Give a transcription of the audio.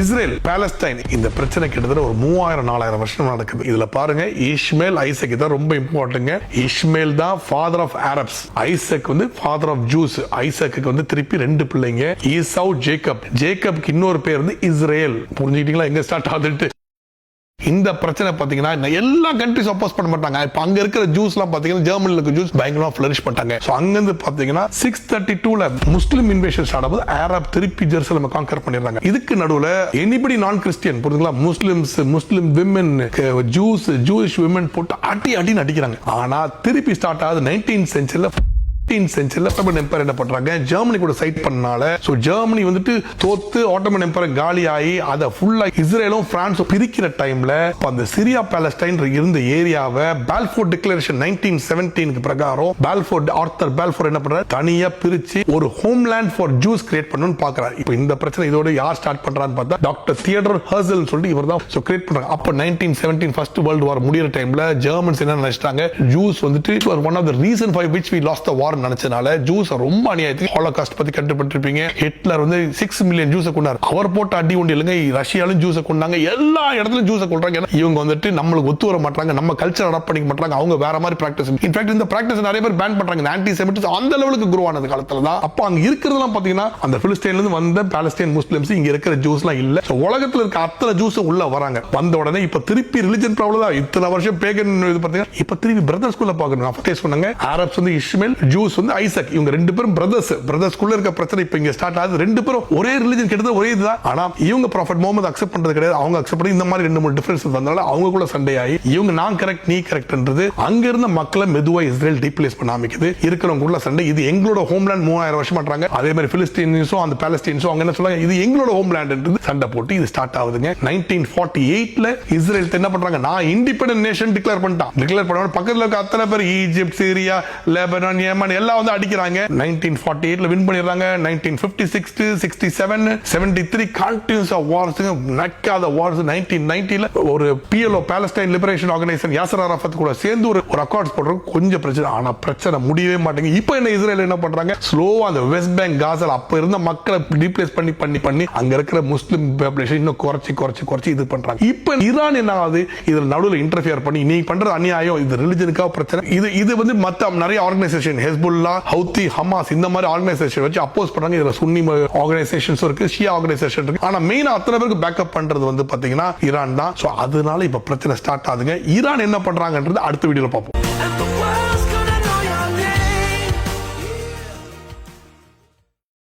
Israel Palestine இந்த பிரச்சனை கிட்டத்தட்ட ஒரு 3000-4000 வருஷம் நடக்குது. இதுல பாருங்க, இஸ்மேல் ஐசக் தான் ரொம்ப இம்பார்ட்டன்ட். இஸ்மேல் தான் ஃபாதர் ஆஃப் அரப்ஸ், ஐசக் வந்து ஃபாதர் ஆஃப் ஜூஸ். ஐசக்கு வந்து திருப்பி 2 பிள்ளைங்க, ஈசாவ், ஜேக்கப். ஜேக்கப்க்கு இன்னொரு பேர் வந்து இஸ்ரேல். புரிஞ்சுக்கிட்டீங்களா எங்க ஸ்டார்ட் ஆகுதுட்டு? இந்த பிரச்சனை பாத்தீங்கன்னா எல்லா கண்ட்ரிஸ் அப்போஸ் பண்ண மாட்டாங்க. இப்ப அங்க இருக்கிற ஜூஸ் எல்லாம் பாத்தீங்கன்னா ஜெர்மனில இருக்க ஜூஸ் பயங்கரமா ஃபிளரிஷ் பண்ணிட்டாங்க. சோ அங்க இருந்து பாத்தீங்கன்னா 632ல முஸ்லிம் இன்வேஷன் ஸ்டார்ட் ஆகுது. அரப் திருப்பி ஜெருசலேமை கான்கர் பண்ணிடுறாங்க. இதுக்கு நடுவுல எனிபடி நான் கிறிஸ்டியன், புரியுதுங்களா, முஸ்லிம்ஸ், முஸ்லிம் விமன், ஜூஸ், ஜூயிஷ் விமன் போட்டு அடின்னு அடிக்கிறாங்க. ஆனா திருப்பி ஸ்டார்ட் ஆகுது 19th செஞ்சுரியில. 15th செஞ்சுரியில ஆட்டோமன் எம்பையர் என்ன பண்றாங்க, ஜெர்மனி கூட சைட் பண்ணனால ஜெர்மனி வந்துட்டு தோத்து ஆட்டோமன் எம்பையர் காலி ஆகி அதை ஃபுல்லா இஸ்ரேலும் பிரான்ஸும் பிரிக்கிற டைம்ல அந்த சிரியா பாலஸ்டைன் இருந்த ஏரியாவை பால்ஃபோர் டிக்ளரேஷன் 1917 பிரகாரம் ஆர்தர் பால்ஃபோர் என்ன பண்றாரு, தனியா பிரிச்சு ஒரு ஹோம்லேண்ட் ஃபார் ஜூஸ் கிரியேட் பண்ணணும்னு பாக்குறாரு. இப்போ இந்த பிரச்சனை இதோட யார் ஸ்டார்ட் பண்றான்னு பார்த்தா டாக்டர் தியோடர் ஹெர்சல் சொல்லிட்டு இவர் தான் கிரியேட் பண்றாங்க. அப்ப 1917 ஃபர்ஸ்ட் வேர்ல்ட் வார் முடியற டைம்ல ஜெர்மன்ஸ் என்ன நினைச்சிட்டாங்க, ஜூஸ் வந்துட்டு one of the reason for which we lost the war நினைச்சனால ஜூஸ் ரொம்ப அநியாயத்துக்கு ஹாலோகாஸ்ட் பத்தி கேள்விப்பட்டிருப்பீங்க. ஹிட்லர் வந்து 6 மில்லியன் ஜூஸை கொண்டாரு. அவர் போட்ட அடி ஒன்று இல்லைங்க, ரஷ்யாலும் ஜூஸை கொண்டாங்க, எல்லா இடத்துலயும் ஜூஸை கொண்டாங்க. இவங்க வந்துட்டு நம்மளுக்கு ஒத்து வர மாட்டாங்க, நம்ம கல்ச்சர் அடாப்ட் பண்ணிக்க மாட்டாங்க, அவங்க வேற மாதிரி பிராக்டிஸ். இன்ஃபேக்ட் இந்த பிராக்டிஸ் நிறைய பேர் பேன் பண்றாங்க. ஆன்டி செமிட்டிசம் அந்த லெவலுக்கு குரோ ஆனது காலத்துல தான். அப்ப அங்க இருக்கிறதெல்லாம் பாத்தீங்கன்னா அந்த பிலிஸ்டைன்ல இருந்து வந்த பாலஸ்டைன் முஸ்லிம்ஸ் இங்க இருக்கிற ஜூஸ்லாம் இல்ல. உலகத்துல இருக்க அத்தனை ஜூஸ் உள்ள வராங்க. வந்த உடனே இப்ப திருப்பி ரிலிஜன் ப்ராப்ளம் தான். இத்தனை வருஷம் பேகன் இது பாத்தீங்கன்னா இப்ப திருப்பி பிரதர்ஸ் குள்ள பாக்கணும். அப்பதே சொன்னாங்க, அரப்ஸ் வந்து இஸ்மேல், ஜூஸ் வந்து ஐசக். இவங்க 2 பேரும் பிரதர்ஸ் குள்ள இருக்க பிரச்சனை இப்ப இங்க ஸ்டார்ட் ஆகுது. 2 பேரும் ஒரே ரிலிஜன் கிட்டத்தட்ட ஒரே இதுதான். ஆனா இவங்க ப்ராஃபட் முகமது அக்செப்ட் பண்றது கிடையாது, அவங்க அக்செப்ட் பண்ணி இந்த மாதிரி 2-3 டிஃபரன்ஸ் வந்தனால அவங்க கூட சண்டை ஆகி இவங்க நான் கரெக்ட் நீ கரெக்ட்ன்றது அங்க இருந்த மக்களை மெதுவா இஸ்ரேல் டீப்ளேஸ் பண்ண ஆரம்பிக்குது. இருக்கிறவங்க கூட சண்டை. இது எங்களோட ஹோம்லேண்ட் 3000 வருஷம் பண்றாங்க. அதே மாதிரி பிலிஸ்தீன்ஸும் அந்த பாலஸ்தீன்ஸும் அவங்க என்ன சொல்றாங்க, இது எங்களோட ஹோம்லேண்ட் சண்டை போட்டு இது ஸ்டார்ட் ஆகுதுங்க. 1948ல இஸ்ரேல் என்ன பண்றாங்க, நான் இண்டிபெண்டன்ட் நேஷன் டிக்ளேர் பண்ணிட்டான். டிக்ளேர் பண்ண பக்கத்துல இருக்க அத்தனை பேர் ஈஜிப்ட், சிரியா, லெபனான், யமன் எல்லாம் வந்து அடிக்கிறாங்க. 1948ல வின் பண்ணிடுறாங்க. 1956, 67, 73 கண்டினியூஸ் வார்ஸ், நக்காத வார்ஸ். 1990ல ஒரு PLO Palestine liberation organisation Yasser Arafat கூட சேர்ந்து ஒரு அக்கார்ட்ஸ் போடுறது கொஞ்சம் பிரச்சனை. ஆனா பிரச்சனை முடியவே மாட்டேங்குது. இப்போ என்ன இஸ்ரேல் என்ன பண்றாங்க, ஸ்லோவா அந்த வெஸ்ட் பேங்க், காசால அப்ப இருந்த மக்களை ரீப்ளேஸ் பண்ணி அங்க இருக்கிற முஸ்லிம் பாப்புலேஷன் இன்னும் குறைச்சி இது பண்றாங்க. இப்போ ஈரான் என்ன ஆகுது, இதுல நடுவுல இன்டர்ஃபியர் பண்ணி நீ பண்ற அநியாயம், இது ரிலிஜனுக்காக பிரச்சனை. இது வந்து மத்த நிறைய ஆர்கனைசேஷன், ஹெஸ்புல்லா, ஹவுத்தி, ஹமாஸ் இந்த மாதிரி ஆர்கனைசேஷன் வச்சு அப்போஸ் பண்றாங்க. இதுல சுன்னி ஆர்கனைசேஷன்ஸ் இருக்கு, ஷியா ஆர்கனைசேஷன் இருக்கு. ஆனா மெயினா அத்தனை பேருக்கு பேக்கப் பண்றது வந்து பாத்தீங்கன்னா ஈரான் தான். சோ அதனால இப்ப பிரச்சனை ஸ்டார்ட் ஆகுதுங்க. ஈரான் என்ன பண்றாங்கன்றது அடுத்த வீடியோல பார்ப்போம்.